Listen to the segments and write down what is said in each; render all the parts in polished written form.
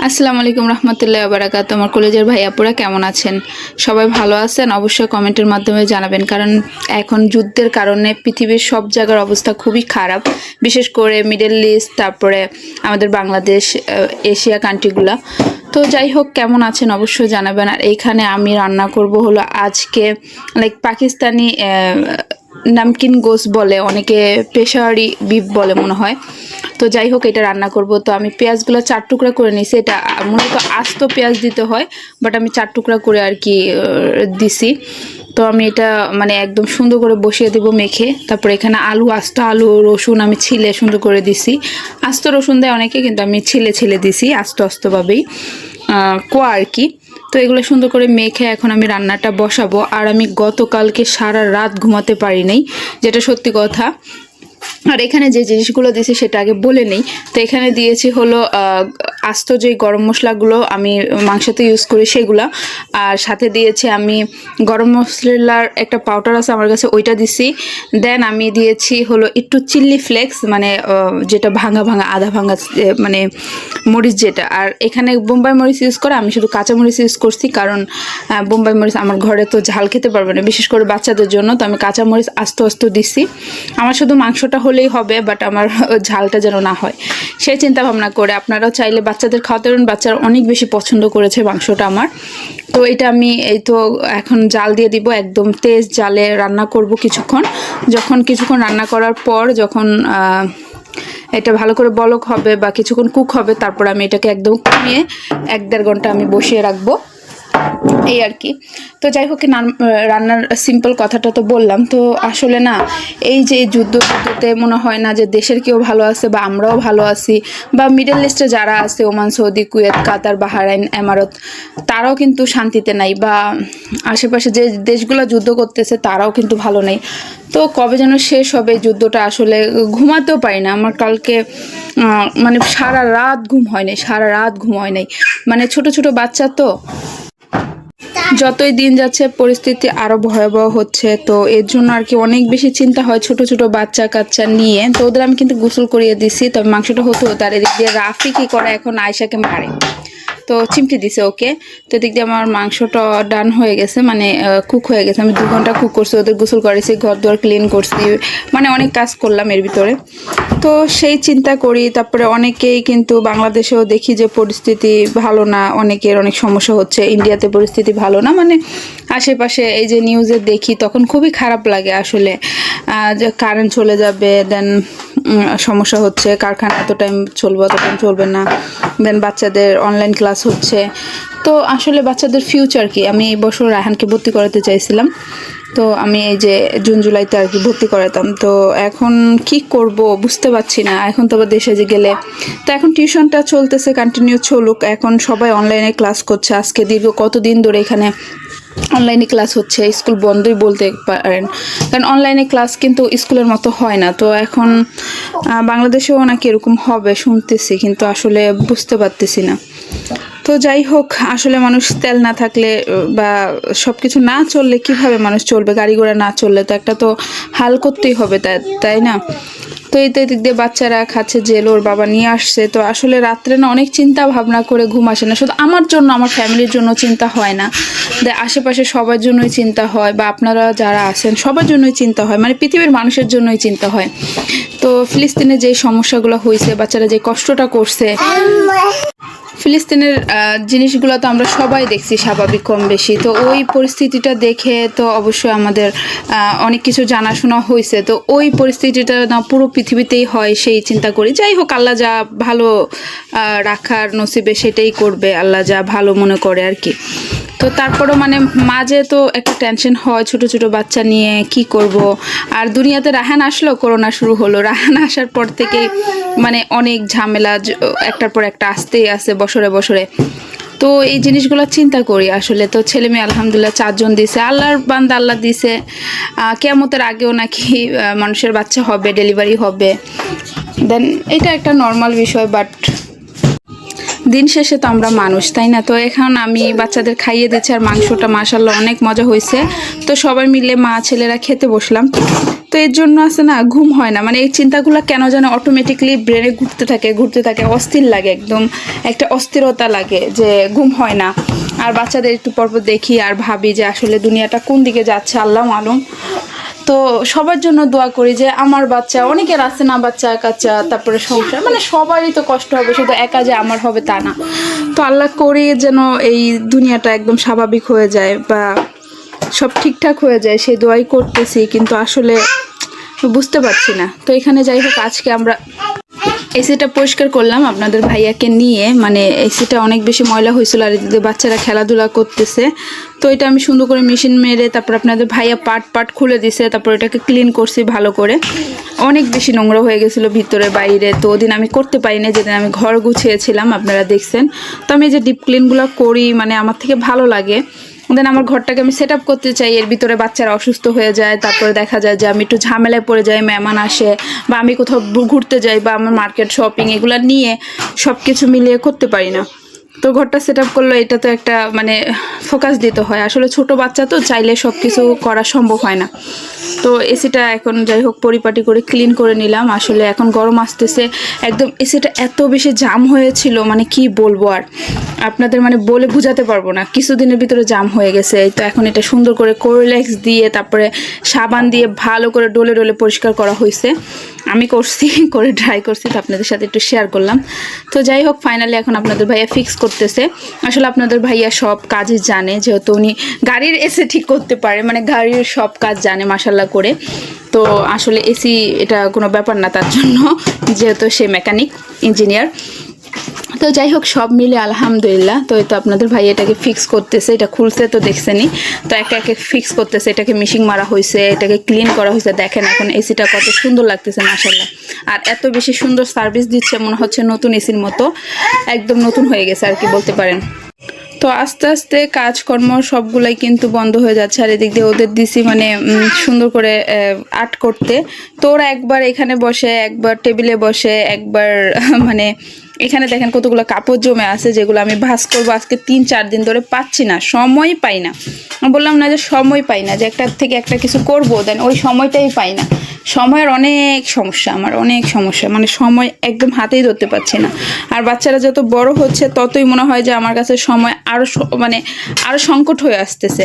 আসসালামু আলাইকুম রহমতুল্লাহি ওয়া বারাকাতুহু। আমার কলেজের ভাই আপুরা কেমন আছেন? সবাই ভালো আছেন? অবশ্যই কমেন্টের মাধ্যমে জানাবেন, কারণ এখন যুদ্ধের কারণে পৃথিবীর সব জায়গার অবস্থা খুবই খারাপ, বিশেষ করে মিডল ইস্ট, তারপরে আমাদের বাংলাদেশ, এশিয়া কান্ট্রিগুলা। তো যাই হোক, কেমন আছেন অবশ্যই জানাবেন। আর এইখানে আমি রান্না করব হলো আজকে পাকিস্তানি নামকিন গোস বলে, অনেকে পেশাওয়ারি বিফ বলে মনে হয়। তো যাই হোক, এটা রান্না করব। তো আমি পেঁয়াজগুলো 4 টুকরা করে নিয়েছি। এটা মূলত আস্ত পেঁয়াজ দিতে হয়, বাট আমি 4 টুকরা করে আর কি দিছি। তো আমি এটা একদম সুন্দর করে বসিয়ে দেবো মেখে। তারপরে এখানে আস্ত আলু রসুন আমি ছিলে সুন্দর করে দিছি। আস্ত রসুন দেয় অনেকে, কিন্তু আমি ছিলে দিছি আস্তভাবেই কোয়া আর কি। তো এগুলো সুন্দর করে মেখে এখন আমি রান্নাটা বসাবো। আর আমি গতকালকে সারা রাত ঘুমাতে পারি নাই, যেটা সত্যি কথা। আর এখানে যে জিনিসগুলো দিয়েছি সেটা আগে বলে নেই। তো এখানে দিয়েছি হলো আস্ত যে গরম মশলাগুলো আমি মাংসতে ইউজ করি সেগুলা, আর সাথে দিয়েছি আমি গরম মশলার একটা পাউডার আছে আমার কাছে, ওইটা দিছি। দেন আমি দিয়েছি হলো একটু চিলি ফ্লেক্স, যেটা ভাঙা আধা ভাঙা মরিচ যেটা। আর এখানে বোম্বাই মরিচ ইউজ করে, আমি শুধু কাঁচা মরিচ ইউজ করছি, কারণ বোম্বাই মরিচ আমার ঘরে তো ঝাল খেতে পারবে না, বিশেষ করে বাচ্চাদের জন্য। তো আমি কাঁচা মরিচ আস্ত দিছি। আমার শুধু মাংসটা হলেই হবে, বাট আমার ঝালটা যেন না হয় সেই চিন্তা ভাবনা করে। আপনারাও চাইলে বাচ্চাদের খাওয়াতে পারেন, বাচ্চারা অনেক বেশি পছন্দ করেছে মাংসটা আমার। তো এটা আমি তো এখন জাল দিয়ে দিব, একদম তেজ জালে রান্না করব কিছুক্ষণ। কিছুক্ষণ রান্না করার পর যখন এটা ভালো করে বলক হবে বা কিছুক্ষণ কুক হবে, তারপর আমি এটাকে একদম কমিয়ে 1-1.5 ঘন্টা আমি বসিয়ে রাখবো, এই আর কি। তো যাই হোক, রান্নার সিম্পল কথাটা তো বললাম। তো আসলে না, এই যে যুদ্ধতে মনে হয় না যে দেশের কেউ ভালো আছে বা আমরাও ভালো আছি, বা মিডল ইস্টে যারা আছে, ওমান, সৌদি, কুয়েত, কাতার, বাহরাইন, এমারত, তারাও কিন্তু শান্তিতে নাই, বা আশেপাশে যে দেশগুলো যুদ্ধ করতেছে তারাও কিন্তু ভালো নেই। তো কবে যেন শেষ হবে যুদ্ধটা, আসলে ঘুমাতেও পারি না। আমার কালকে সারা রাত ঘুম হয় নাই। ছোট ছোট বাচ্চা, তো যতই দিন যাচ্ছে পরিস্থিতি আরো ভয়াবহ হচ্ছে। তো এর জন্য আর কি অনেক বেশি চিন্তা হয় ছোট ছোট বাচ্চা কাচ্চা নিয়ে। তো ওদের আমি কিন্তু গোসল করিয়ে দিছি, তবে মাংসটা হতো। তার এদিক দিয়ে রাফি কি করে, এখন আয়সাকে মারে, তো চিমটি দিছে ওকে। তো এদিক দিয়ে আমার মাংসটা ডান হয়ে গেছে, কুক হয়ে গেছে। আমি 2 ঘন্টা কুক করছি, ওদের গোসল করেছি, ঘর দুয়ার ক্লিন করছি, অনেক কাজ করলাম এর ভিতরে। তো সেই চিন্তা করি। তারপরে অনেকেই কিন্তু বাংলাদেশেও দেখি যে পরিস্থিতি ভালো না, অনেকের অনেক সমস্যা হচ্ছে। ইন্ডিয়াতে পরিস্থিতি ভালো না, আশেপাশে এই যে নিউজে দেখি, তখন খুবই খারাপ লাগে আসলে। যে কারেন্ট চলে যাবে, দেন সমস্যা হচ্ছে, কারখানা এত টাইম চলবে, অত টাইম চলবে না, দেন বাচ্চাদের অনলাইন ক্লাস হচ্ছে। তো আসলে বাচ্চাদের ফিউচার কি? আমি এই বছর রায়হানকে ভর্তি করাতে চাইছিলাম, তো আমি এই যে জুন জুলাইতে আর কি ভর্তি করাতাম। তো এখন কি করব বুঝতে পারছি না। এখন তো আবার দেশে যে গেলে, তো এখন টিউশনটা চলতেছে, কন্টিনিউ চলুক। এখন সবাই অনলাইনে ক্লাস করছে, আজকে দীর্ঘ কতদিন ধরে এখানে অনলাইনে ক্লাস হচ্ছে, স্কুল বন্ধই বলতে পারেন, কারণ অনলাইনে ক্লাস কিন্তু স্কুলের মতো হয় না। তো এখন বাংলাদেশেও নাকি এরকম হবে শুনতেছি, কিন্তু আসলে বুঝতে পারতেছি না। তো যাই হোক, আসলে মানুষ তেল না থাকলে বা সব কিছু না চললে কিভাবে মানুষ চলবে? গাড়ি ঘোড়া না চললে তো একটা তো হাল করতেই হবে, তাই না? তো এই তো এদিক দিয়ে বাচ্চারা খাচ্ছে জেল, ওর বাবা নিয়ে আসছে। তো আসলে রাত্রে না অনেক চিন্তা ভাবনা করে ঘুম আসে না। শুধু আমার জন্য, আমার ফ্যামিলির জন্য চিন্তা হয় না, আশেপাশে সবার জন্যই চিন্তা হয়, বা আপনারা যারা আছেন সবার জন্যই চিন্তা হয়, পৃথিবীর মানুষের জন্যই চিন্তা হয়। তো ফিলিস্তিনে যে সমস্যাগুলো হয়েছে, বাচ্চারা যে কষ্টটা করছে, ফিলিস্তিনের জিনিসগুলো তো আমরা সবাই দেখছি, স্বাভাবিক কম বেশি। তো ওই পরিস্থিতিটা দেখে তো অবশ্যই আমাদের অনেক কিছু জানাশোনা হয়েছে। তো ওই পরিস্থিতিটা না পুরো পৃথিবীতেই হয় সেই চিন্তা করি। যাই হোক, আল্লাহ যা ভালো রাখার নসিবে সেটাই করবে, আল্লাহ যা ভালো মনে করে আর কি। তো তারপরও মাঝে তো একটা টেনশন হয়, ছোট ছোট বাচ্চা নিয়ে কি করব। আর দুনিয়াতে রায়হান আসলো, করোনা শুরু হলো। রায়হান আসার পর থেকে অনেক ঝামেলা একটার পর একটা আসতেই আছে বছরে। তো এই জিনিসগুলো চিন্তা করি আসলে। তো ছেলে মেয়ে আলহামদুলিল্লাহ 4 জন দিছে, আল্লাহর বান্দা, আল্লাহ দিছে। কিয়ামতের আগেও নাকি মানুষের বাচ্চা হবে, ডেলিভারি হবে, দেন এটা একটা নর্মাল বিষয়। বাট দিন শেষে তো আমরা মানুষ, তাই না? তো এখন আমি বাচ্চাদের খাইয়ে দিচ্ছি, আর মাংসটা মাশাআল্লাহ অনেক মজা হয়েছে। তো সবাই মিলে মা ছেলেরা খেতে বসলাম। তো এর জন্য আছে না ঘুম হয় না, মানে এই চিন্তাগুলো কেন যেন অটোমেটিকলি ব্রেনে ঘুরতে থাকে, অস্থির লাগে, একদম একটা অস্থিরতা লাগে যে ঘুম হয় না। আর বাচ্চাদের একটু পরপর দেখি আর ভাবি যে আসলে দুনিয়াটা কোন দিকে যাচ্ছে আল্লাহ মালুম। তো সবার জন্য দোয়া করি যে আমার বাচ্চা, অনেকের আছে না বাচ্চা কাচ্চা, তারপরে সংসার, মানে সবারই তো কষ্ট হবে, শুধু একা যে আমার হবে তা না। তো আল্লাহ করি যেন এই দুনিয়াটা একদম স্বাভাবিক হয়ে যায় বা সব ঠিকঠাক হয়ে যায়, সেই দোয়াই করতেছি, কিন্তু আসলে বুঝতে পারছি না। তো এখানে যাই হোক আজকে আমরা এসিটা পরিষ্কার করলাম আপনাদের ভাইয়াকে নিয়ে, মানে এসিটা অনেক বেশি ময়লা হয়েছিল আর এদিকে বাচ্চারা খেলাধুলা করতেছে। তো এটা আমি সুন্দর করে মেশিন মেরে তারপর আপনাদের ভাইয়া পার্ট খুলে দিছে, তারপর এটাকে ক্লিন করছি ভালো করে। অনেক বেশি নোংরা হয়ে গেছিলো ভিতরে বাইরে, তো ওদিন আমি করতে পারিনি, যেদিন আমি ঘর গুছিয়েছিলাম আপনারা দেখছেন। তো আমি যে ডিপ ক্লিনগুলো করি, মানে আমার থেকে ভালো লাগে। দেন আমার ঘরটাকে আমি সেট আপ করতে চাই, এর ভিতরে বাচ্চারা অসুস্থ হয়ে যায়, তারপরে দেখা যায় যে আমি একটু ঝামেলায় পড়ে যাই, মেহমান আসে বা আমি কোথাও ঘুরতে যাই বা আমার মার্কেট শপিং এগুলো নিয়ে সব কিছু মিলিয়ে করতে পারি না। তো ঘরটা সেট আপ করলো, এটা তো একটা মানে ফোকাস দিতে হয়, আসলে ছোট বাচ্চা তো চাইলে সব কিছু করা সম্ভব হয় না। তো এসিটা এখন যাই হোক পরিপাটি করে ক্লিন করে নিলাম। আসলে এখন গরম আসতেছে, একদম এসিটা এত বেশি জাম হয়েছিল, মানে কি বলবো আর আপনাদের, মানে বলে বোঝাতে পারবো না, কিছুদিনের ভিতরে জাম হয়ে গেছে। তো এখন এটা সুন্দর করে কোরিলেক্স দিয়ে তারপরে সাবান দিয়ে ভালো করে ডলে ডলে পরিষ্কার করা হয়েছে, আমি করছি, করে ট্রাই করছি, তো আপনাদের সাথে একটু শেয়ার করলাম। তো যাই হোক ফাইনালি এখন আপনাদের ভাইয়া ফিক্স করতেছে। আসলে আপনাদের ভাইয়া সব কাজই জানে, যেহেতু উনি গাড়ির এসি ঠিক করতে পারে, মানে গাড়ির সব কাজ জানে মাশাল্লাহ করে। তো আসলে এসি এটা কোনো ব্যাপার না তার জন্য, যেহেতু সে মেকানিক ইঞ্জিনিয়ার। তো যাই হোক সব মিলে আলহামদুলিল্লাহ। তো এই তো আপনাদের ভাই এটাকে ফিক্স করতেছে, এটা খুলছে তো দেখছেনই, তো একে একে ফিক্স করতেছে, এটাকে মিশিং মারা হয়েছে, এটাকে ক্লিন করা হয়েছে। দেখেন এখন এসিটা কত সুন্দর লাগতেছে মাশাল্লাহ, আর এত বেশি সুন্দর সার্ভিস দিচ্ছে, মনে হচ্ছে নতুন এসির মতো, একদম নতুন হয়ে গেছে আর কি বলতে পারেন। তো আস্তে আস্তে কাজকর্ম সবগুলাই কিন্তু বন্ধ হয়ে যাচ্ছে, আর এদিক দিয়ে ওদের দিছি মানে সুন্দর করে আর্ট করতে। তো ওরা একবার এখানে বসে, একবার টেবিলে বসে, একবার মানে এখানে দেখেন কতগুলো কাপড় জমে আছে, যেগুলো আমি ভাঁজ করবো আজকে 3-4 দিন ধরে, পাচ্ছি না, সময় পাই না। বললাম না যে সময় পাই না, যে একটার থেকে একটা কিছু করবো, দেন ওই সময়টাই পাই না। সময়ের অনেক সমস্যা, আমার অনেক সমস্যা, মানে সময় একদম হাতেই ধরতে পারছি না। আর বাচ্চারা যত বড় হচ্ছে ততই মনে হয় যে আমার কাছে সময় আরও মানে আরও সংকট হয়ে আসতেছে।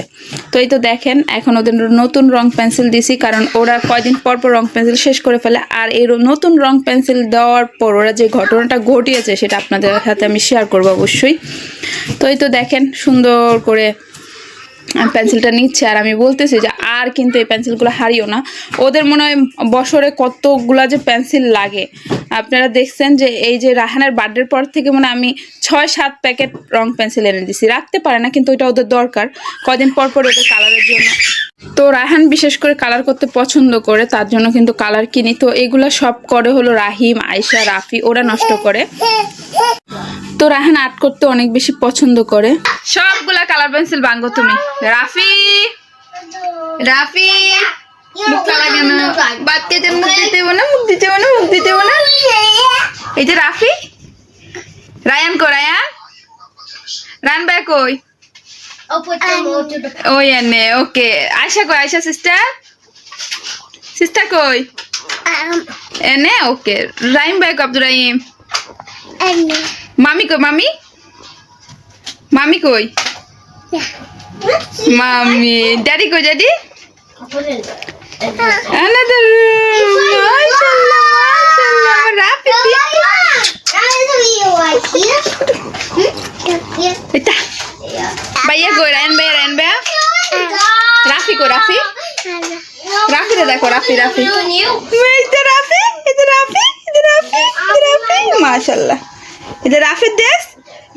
তো এই তো দেখেন এখন ওদের নতুন রং পেন্সিল দিছি, কারণ ওরা কয়দিন পর পর রং পেন্সিল শেষ করে ফেলে, আর এই নতুন রং পেন্সিল দেওয়ার পর ওরা যে ঘটনাটা ঘটিয়েছে সেটা আপনাদের সাথে আমি শেয়ার করবো অবশ্যই। তো এই তো দেখেন সুন্দর করে পেন্সিলটা নিচ্ছে, আর আমি বলতেছি যে আর কিন্তু এই পেন্সিলগুলো হারিও না। ওদের মনে হয় বছরে কতগুলা যে পেন্সিল লাগে, আপনারা দেখছেন যে এই যে রাহানের বার্থডের পর থেকে মানে আমি 6-7 প্যাকেট রং পেন্সিল এনে দিছি, রাখতে পারে না কিন্তু ওইটা ওদের দরকার কদিন পর পর ওদের কালারের জন্য। তো রাহান বিশেষ করে কালার করতে পছন্দ করে, তার জন্য কিন্তু কালার কিনি। তো এগুলা সব করে হলো রাহিম, আয়শা, রাফি, ওরা নষ্ট করে। তো রাহান আর্ট করতে অনেক বেশি পছন্দ করে। সবগুলা কালার পেন্সিল ভাঙো তুমি। রাফি রাফি মুখ লাগে না, বাচ্চাদের মুখ দিতে হবে না, মুখ দিতে হবে না, মুখ দিতে হবে না। এই যে রাফি, রায়ান কো, রায়ান রান ভাই কই, ওই এনে ওকে। আয়শা কই, আয়শা সিস্টার, সিস্টার কই এনে ওকে। রাহিম ভাই কো, আব্দুর রাহিম। মামি কই, মামি, মামি কই, মামি। ড্যাডি কই, daddy. Another room. Mashallah, mashallah. Rafi. Ita. Bhaiya koi, Ryan bhaiya, Ryan bhaiya. Rafi ko, Rafi. Rafi de dekho, Rafi, Rafi. Ita Rafi, ita Rafi, ita Rafi, ita Rafi. Mashallah. Ita Rafi des.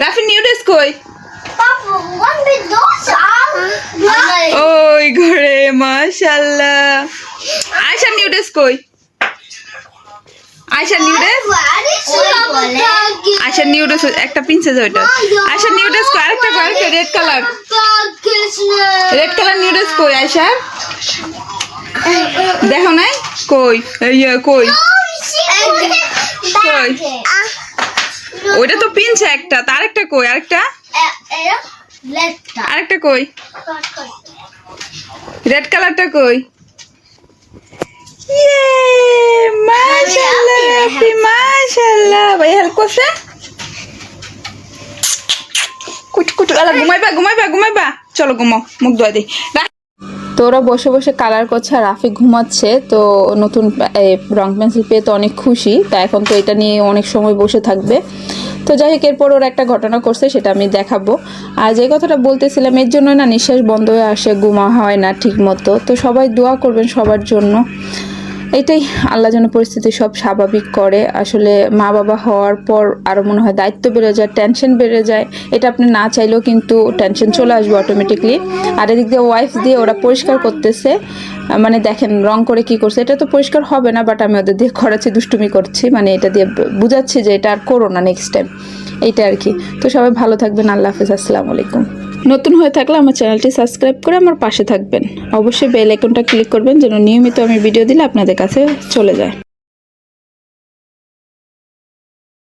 Rafi new dress koi. ওই ঘরে মাশাআল্লাহ। Ayesha new dress কই, Ayesha new dress, Ayesha new dress একটা princess ওইটা। Ayesha new dress কই, আরেকটা কই, আরেকটা red colour, red colour new dress কই আয়শা, দেখো নাই কই, ইয়া কই, কই ওইটা তো পিনছে একটা, তার একটা কই, আরেকটা, আরেকটা কই, রেড কালারটা কই, ইয়ে মাশাআল্লাহ রাফি, মাশাআল্লাহ। ভাই হেল্প করছে। কুট কুট আলা ঘুমাইবা চলো ঘুমাও, মুখ ধোয়া দিই। তো ওরা বসে বসে কালার করছে আর রাফি ঘুমাচ্ছে। তো নতুন রং পেন্সিল পেয়ে তো অনেক খুশি, তা এখন তো এটা নিয়ে অনেক সময় বসে থাকবে। তো যাই হোক, এরপর ওরা একটা ঘটনা করছে, সেটা আমি দেখাবো। আর যে কথাটা বলতেছিলাম, এর জন্য না নিঃশ্বাস বন্ধ হয়ে আসে, ঘুমা হয় না ঠিক মতো। তো সবাই দোয়া করবেন সবার জন্য। এটাই, আল্লাহ যেন পরিস্থিতি সব স্বাভাবিক করে। আসলে মা বাবা হওয়ার পর আরও মনে হয় দায়িত্ব বেড়ে যায়, টেনশন বেড়ে যায়। এটা আপনি না চাইলেও কিন্তু টেনশন চলে আসবে অটোমেটিকলি। আর এদিক দিয়ে ওয়াইফ দিয়ে ওরা পরিষ্কার করতেছে, মানে দেখেন রং করে কি করছে। এটা তো পরিষ্কার হবে না, বাট আমি ওদের দিয়ে করাচ্ছি, দুষ্টুমি করছি, মানে এটা দিয়ে বুঝাচ্ছি যে এটা আর করো না নেক্সট টাইম, এইটা আর কি। তো সবাই ভালো থাকবেন, আল্লাহ হাফিজ, আসসালামু আলাইকুম। নতুন হয়ে থাকলে আমার চ্যানেলটি সাবস্ক্রাইব করে আমার পাশে থাকবেন। অবশ্যই বেল আইকনটা ক্লিক করবেন যেন নিয়মিত আমি ভিডিও দিলে আপনাদের কাছে চলে যায়।